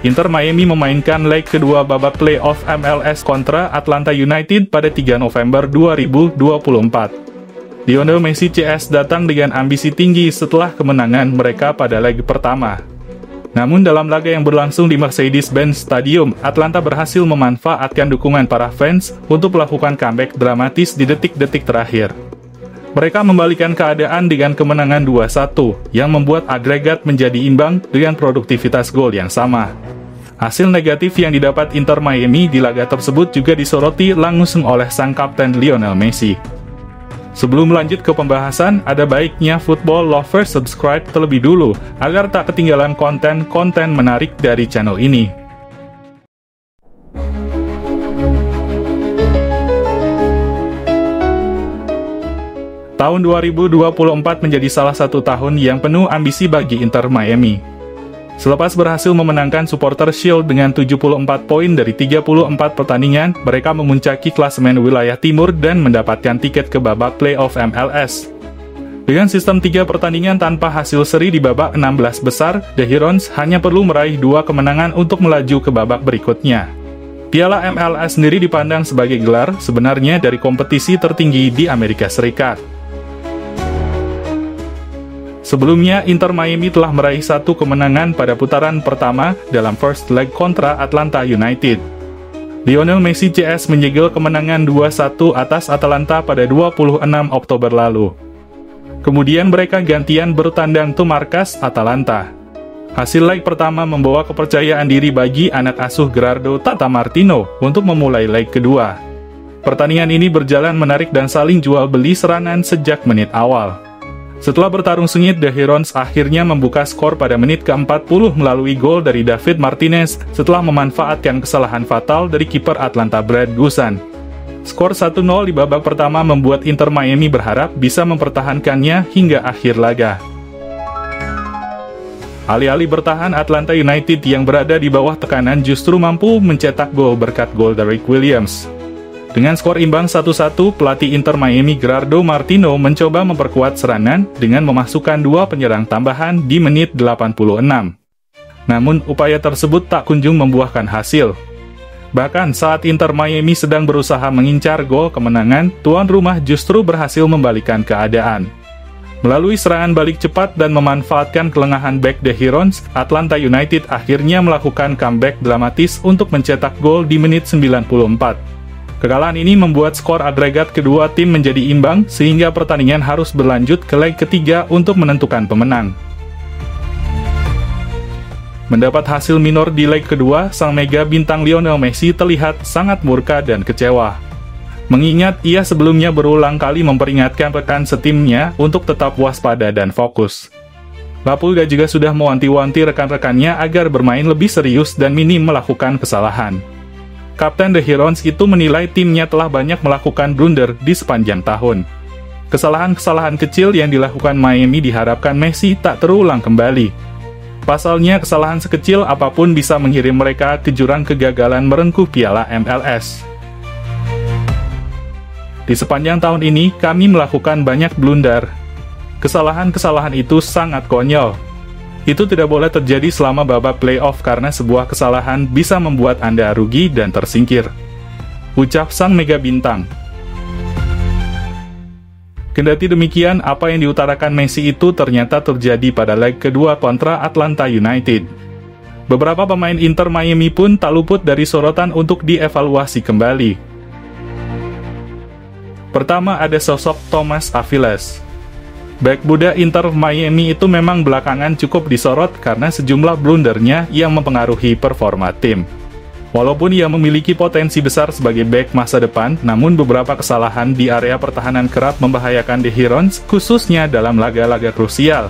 Inter Miami memainkan leg kedua babak playoff MLS kontra Atlanta United pada 3 November 2024. Lionel Messi CS datang dengan ambisi tinggi setelah kemenangan mereka pada leg pertama. Namun dalam laga yang berlangsung di Mercedes-Benz Stadium, Atlanta berhasil memanfaatkan dukungan para fans untuk melakukan comeback dramatis di detik-detik terakhir. Mereka membalikan keadaan dengan kemenangan 2-1, yang membuat agregat menjadi imbang dengan produktivitas gol yang sama. Hasil negatif yang didapat Inter Miami di laga tersebut juga disoroti langsung oleh sang kapten Lionel Messi. Sebelum lanjut ke pembahasan, ada baiknya football lovers subscribe terlebih dulu, agar tak ketinggalan konten-konten menarik dari channel ini. Tahun 2024 menjadi salah satu tahun yang penuh ambisi bagi Inter Miami. Selepas berhasil memenangkan Supporter Shield dengan 74 poin dari 34 pertandingan, mereka memuncaki klasemen wilayah timur dan mendapatkan tiket ke babak playoff MLS. Dengan sistem 3 pertandingan tanpa hasil seri di babak 16 besar, The Herons hanya perlu meraih 2 kemenangan untuk melaju ke babak berikutnya. Piala MLS sendiri dipandang sebagai gelar sebenarnya dari kompetisi tertinggi di Amerika Serikat. Sebelumnya, Inter Miami telah meraih 1 kemenangan pada putaran pertama dalam first leg kontra Atlanta United. Lionel Messi CS menyegel kemenangan 2-1 atas Atalanta pada 26 Oktober lalu. Kemudian mereka gantian bertandang ke markas Atalanta. Hasil leg pertama membawa kepercayaan diri bagi anak asuh Gerardo Tata Martino untuk memulai leg kedua. Pertandingan ini berjalan menarik dan saling jual beli serangan sejak menit awal. Setelah bertarung sengit, The Herons akhirnya membuka skor pada menit ke-40 melalui gol dari David Martinez setelah memanfaatkan kesalahan fatal dari kiper Atlanta Brad Guzan. Skor 1-0 di babak pertama membuat Inter Miami berharap bisa mempertahankannya hingga akhir laga. Alih-alih bertahan, Atlanta United yang berada di bawah tekanan justru mampu mencetak gol berkat gol Derrick Williams. Dengan skor imbang 1-1, pelatih Inter Miami Gerardo Martino mencoba memperkuat serangan dengan memasukkan 2 penyerang tambahan di menit 86. Namun, upaya tersebut tak kunjung membuahkan hasil. Bahkan saat Inter Miami sedang berusaha mengincar gol kemenangan, tuan rumah justru berhasil membalikan keadaan. Melalui serangan balik cepat dan memanfaatkan kelengahan back The Herons, Atlanta United akhirnya melakukan comeback dramatis untuk mencetak gol di menit 94. Kekalahan ini membuat skor agregat kedua tim menjadi imbang, sehingga pertandingan harus berlanjut ke leg ketiga untuk menentukan pemenang. Mendapat hasil minor di leg kedua, sang mega bintang Lionel Messi terlihat sangat murka dan kecewa. Mengingat ia sebelumnya berulang kali memperingatkan rekan setimnya untuk tetap waspada dan fokus. La Pulga juga sudah mewanti-wanti rekan-rekannya agar bermain lebih serius dan minim melakukan kesalahan. Kapten The Herons itu menilai timnya telah banyak melakukan blunder di sepanjang tahun. Kesalahan-kesalahan kecil yang dilakukan Miami diharapkan Messi tak terulang kembali. Pasalnya, kesalahan sekecil apapun bisa mengirim mereka ke jurang kegagalan merengkuh Piala MLS. Di sepanjang tahun ini, kami melakukan banyak blunder. Kesalahan-kesalahan itu sangat konyol. Itu tidak boleh terjadi selama babak playoff karena sebuah kesalahan bisa membuat Anda rugi dan tersingkir, ucap sang mega bintang. Kendati demikian, apa yang diutarakan Messi itu ternyata terjadi pada leg kedua kontra Atlanta United. Beberapa pemain Inter Miami pun tak luput dari sorotan untuk dievaluasi kembali. Pertama, ada sosok Thomas Aviles. Bek muda Inter Miami itu memang belakangan cukup disorot karena sejumlah blundernya yang mempengaruhi performa tim. Walaupun ia memiliki potensi besar sebagai bek masa depan, namun beberapa kesalahan di area pertahanan kerap membahayakan The Herons, khususnya dalam laga-laga krusial.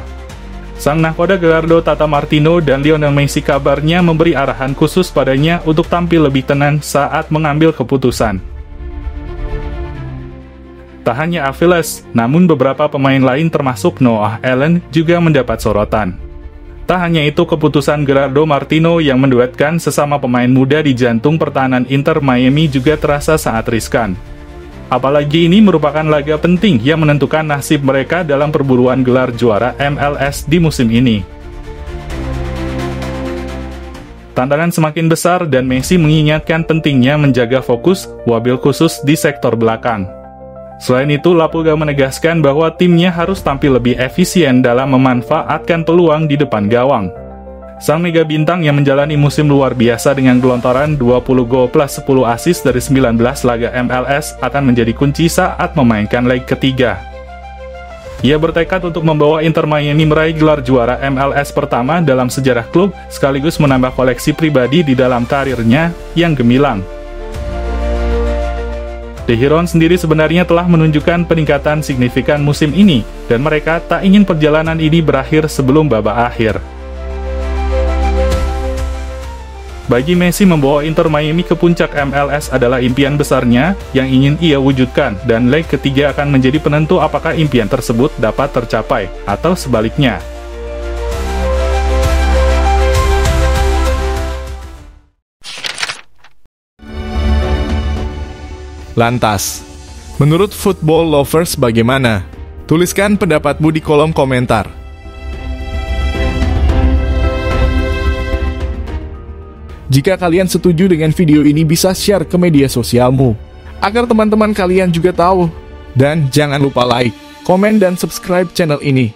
Sang nahkoda Gerardo Tata Martino dan Lionel Messi kabarnya memberi arahan khusus padanya untuk tampil lebih tenang saat mengambil keputusan. Tak hanya Aviles, namun beberapa pemain lain termasuk Noah Allen juga mendapat sorotan. Tak hanya itu, keputusan Gerardo Martino yang menduetkan sesama pemain muda di jantung pertahanan Inter Miami juga terasa sangat riskan. Apalagi ini merupakan laga penting yang menentukan nasib mereka dalam perburuan gelar juara MLS di musim ini. Tantangan semakin besar dan Messi mengingatkan pentingnya menjaga fokus, wabil khusus di sektor belakang. Selain itu, La Pulga menegaskan bahwa timnya harus tampil lebih efisien dalam memanfaatkan peluang di depan gawang. Sang mega bintang yang menjalani musim luar biasa dengan gelontoran 20 gol plus 10 assist dari 19 laga MLS akan menjadi kunci saat memainkan leg ketiga. Ia bertekad untuk membawa Inter Miami meraih gelar juara MLS pertama dalam sejarah klub, sekaligus menambah koleksi pribadi di dalam karirnya yang gemilang. The Heron sendiri sebenarnya telah menunjukkan peningkatan signifikan musim ini, dan mereka tak ingin perjalanan ini berakhir sebelum babak akhir. Bagi Messi, membawa Inter Miami ke puncak MLS adalah impian besarnya yang ingin ia wujudkan, dan leg ketiga akan menjadi penentu apakah impian tersebut dapat tercapai, atau sebaliknya. Lantas, menurut Football Lovers bagaimana? Tuliskan pendapatmu di kolom komentar. Jika kalian setuju dengan video ini, bisa share ke media sosialmu, agar teman-teman kalian juga tahu. Dan jangan lupa like, komen, dan subscribe channel ini.